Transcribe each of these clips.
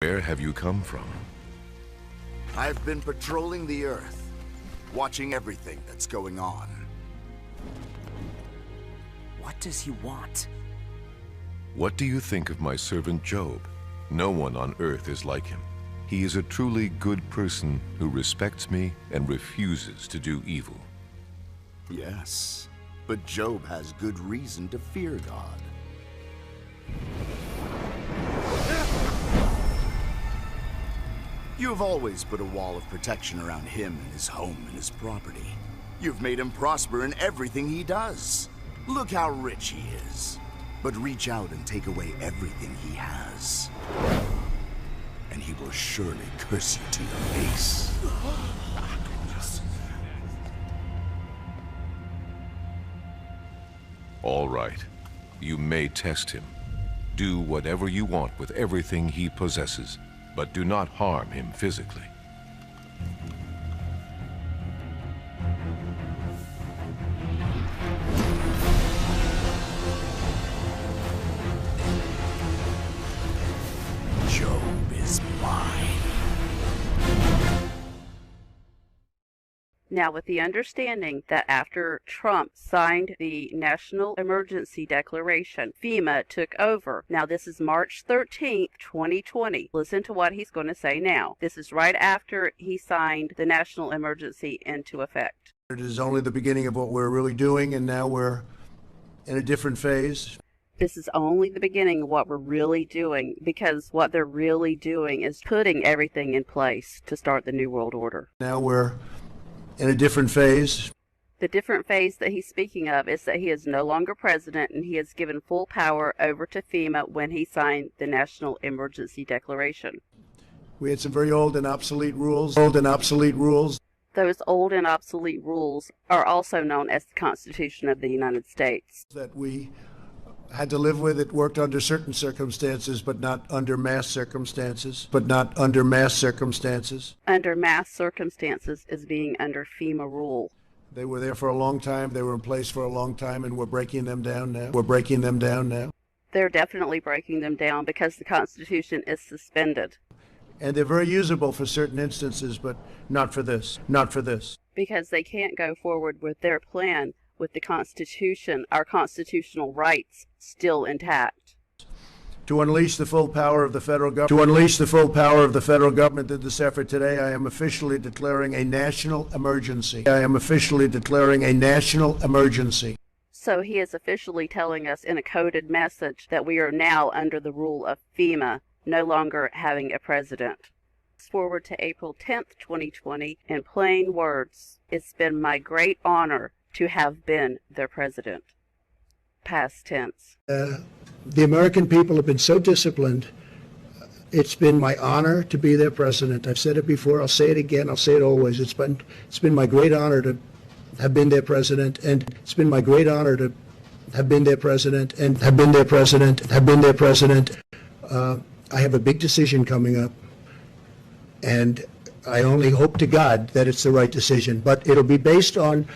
Where have you come from? I've been patrolling the Earth, watching everything that's going on. What does he want? What do you think of my servant Job? No one on earth is like him. He is a truly good person who respects me and refuses to do evil. Yes, but Job has good reason to fear God. You've always put a wall of protection around him and his home and his property. You've made him prosper in everything he does. Look how rich he is. But reach out and take away everything he has, and he will surely curse you to your face. All right. You may test him. Do whatever you want with everything he possesses, but do not harm him physically. Job is mine. Now, with the understanding that after Trump signed the National Emergency Declaration, FEMA took over. Now, this is March 13th, 2020. Listen to what he's going to say now. This is right after he signed the National Emergency into effect. It is only the beginning of what we're really doing, and now we're in a different phase. This is only the beginning of what we're really doing, because what they're really doing is putting everything in place to start the New World Order. Now we're in a different phase. The different phase that he's speaking of is that he is no longer president, and he has given full power over to FEMA when he signed the National Emergency Declaration. We had some very old and obsolete rules. Those old and obsolete rules are also known as the Constitution of the United States. That we had to live with. It worked under certain circumstances, but not under mass circumstances. Under mass circumstances is being under FEMA rule. They were there for a long time. They were in place for a long time, and we're breaking them down now. They're definitely breaking them down because the Constitution is suspended. And they're very usable for certain instances, but not for this. Because they can't go forward with their plan with the Constitution, our constitutional rights, still intact. To unleash the full power of the federal government in this effort today, I am officially declaring a national emergency. So he is officially telling us in a coded message that we are now under the rule of FEMA, no longer having a president. Forward to April 10th, 2020, in plain words, it's been my great honor to have been their president. Past tense. The American people have been so disciplined. It's been my honor to be their president. I've said it before. I'll say it again. I'll say it always. It's been my great honor to have been their president, and it's been my great honor to have been their president. I have a big decision coming up, and I only hope to God that it's the right decision. But it'll be based on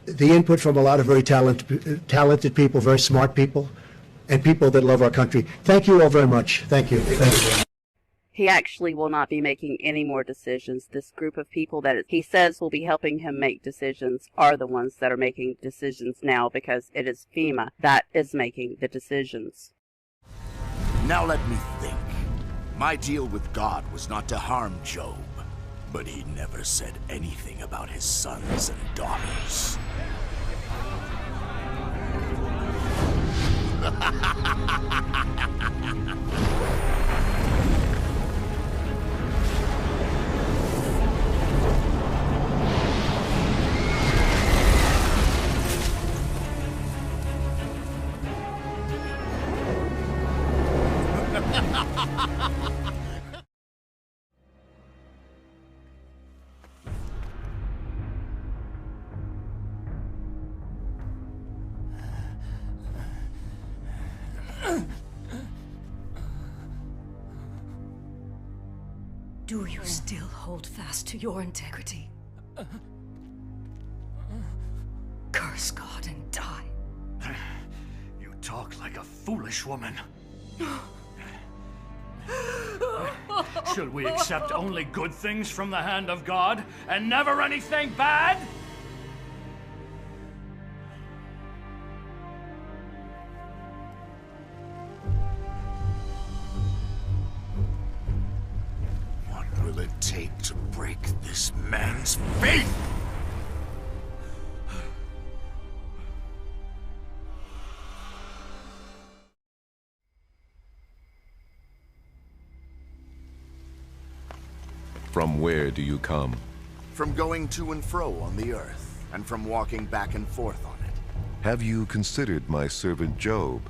the input from a lot of very talented people, very smart people, and people that love our country. Thank you all very much. Thank you. He actually will not be making any more decisions. This group of people that he says will be helping him make decisions are the ones that are making decisions now, because it is FEMA that is making the decisions. Now let me think. My deal with God was not to harm Job, but he never said anything about his sons and daughters. Do you still hold fast to your integrity? Curse God and die. You talk like a foolish woman. Should we accept only good things from the hand of God and never anything bad? What will it take to break this man's faith? From where do you come? From going to and fro on the earth, and from walking back and forth on it. Have you considered my servant Job,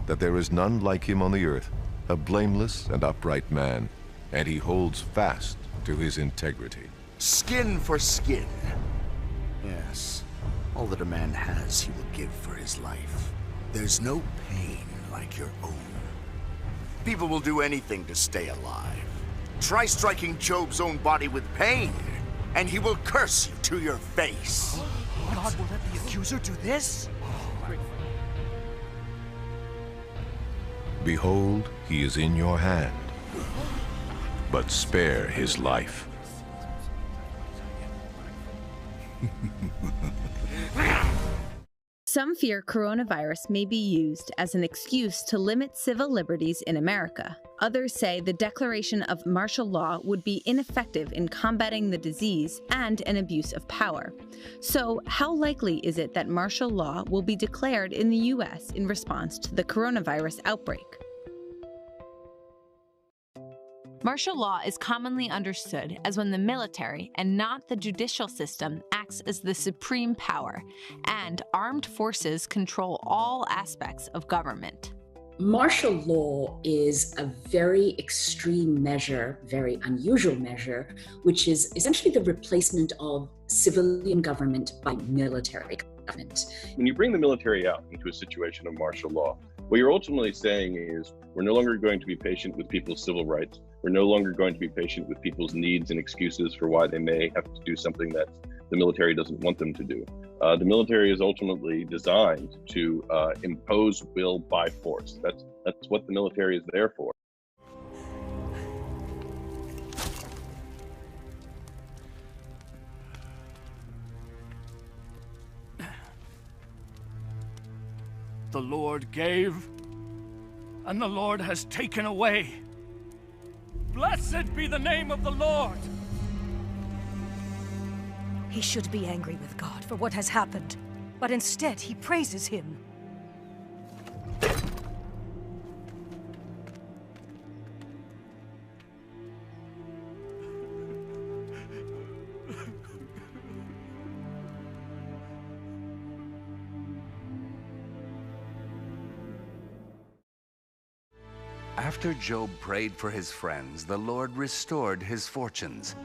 that there is none like him on the earth, a blameless and upright man, and he holds fast to his integrity? Skin for skin. Yes, all that a man has he will give for his life. There's no pain like your own. People will do anything to stay alive. Try striking Job's own body with pain, and he will curse you to your face. God will let the accuser do this? Behold, he is in your hand, but spare his life. Some fear coronavirus may be used as an excuse to limit civil liberties in America. Others say the declaration of martial law would be ineffective in combating the disease and an abuse of power. So, how likely is it that martial law will be declared in the U.S. in response to the coronavirus outbreak? Martial law is commonly understood as when the military, and not the judicial system, acts as the supreme power, and armed forces control all aspects of government. Martial law is a very extreme measure, very unusual measure, which is essentially the replacement of civilian government by military government. When you bring the military out into a situation of martial law, what you're ultimately saying is we're no longer going to be patient with people's civil rights. We're no longer going to be patient with people's needs and excuses for why they may have to do something that the military doesn't want them to do. The military is ultimately designed to impose will by force. That's what the military is there for. The Lord gave, and the Lord has taken away. Blessed be the name of the Lord! He should be angry with God for what has happened, but instead he praises him. After Job prayed for his friends, the Lord restored his fortunes.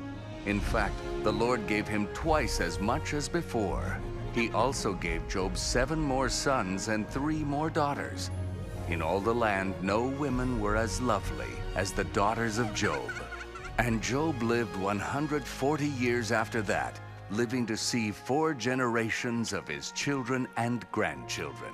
In fact, the Lord gave him twice as much as before. He also gave Job 7 more sons and 3 more daughters. In all the land, no women were as lovely as the daughters of Job. And Job lived 140 years after that, living to see 4 generations of his children and grandchildren.